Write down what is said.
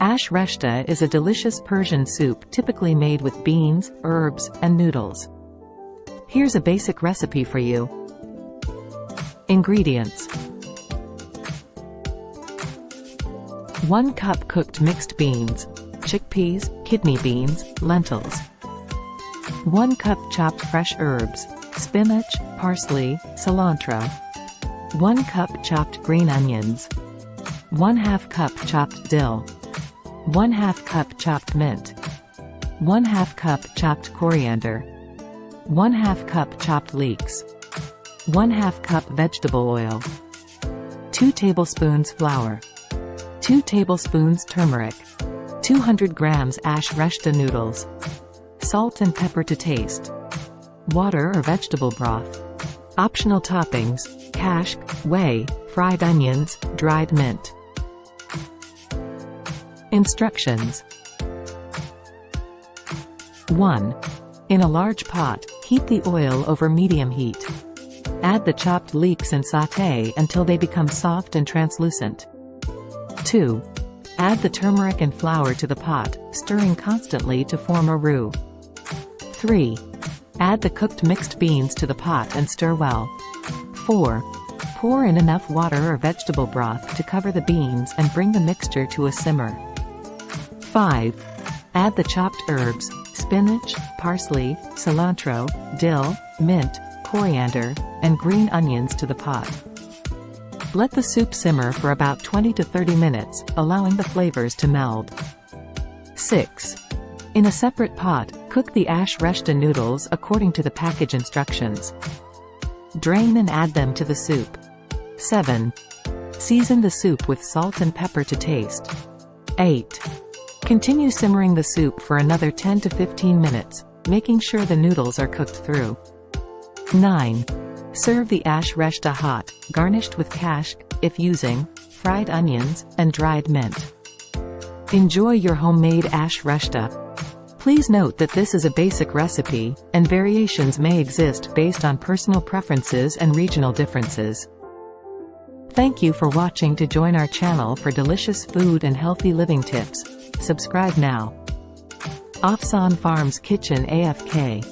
Ash Reshteh is a delicious Persian soup typically made with beans, herbs, and noodles. Here's a basic recipe for you. Ingredients: 1 cup cooked mixed beans, chickpeas, kidney beans, lentils. 1 cup chopped fresh herbs, spinach, parsley, cilantro. 1 cup chopped green onions. 1/2 cup chopped dill. 1/2 cup chopped mint. 1/2 cup chopped coriander. 1/2 cup chopped leeks. 1/2 cup vegetable oil. 2 tablespoons flour. 2 tablespoons turmeric. 200 grams Ash Reshteh noodles. Salt and pepper to taste. Water or vegetable broth. Optional toppings: kashk, whey, fried onions, dried mint. Instructions. 1. In a large pot, heat the oil over medium heat. Add the chopped leeks and sauté until they become soft and translucent. 2. Add the turmeric and flour to the pot, stirring constantly to form a roux. 3. Add the cooked mixed beans to the pot and stir well. 4. Pour in enough water or vegetable broth to cover the beans and bring the mixture to a simmer. 5. Add the chopped herbs, spinach, parsley, cilantro, dill, mint, coriander, and green onions to the pot. Let the soup simmer for about 20 to 30 minutes, allowing the flavors to meld. 6. In a separate pot, cook the Ash Reshteh noodles according to the package instructions. Drain and add them to the soup. 7. Season the soup with salt and pepper to taste. 8. Continue simmering the soup for another 10 to 15 minutes, making sure the noodles are cooked through. 9. Serve the Ash Reshteh hot, garnished with kashk, if using, fried onions, and dried mint. Enjoy your homemade Ash Reshteh. Please note that this is a basic recipe, and variations may exist based on personal preferences and regional differences. Thank you for watching. To join our channel for delicious food and healthy living tips, subscribe now. Afsan Farms Kitchen AFK.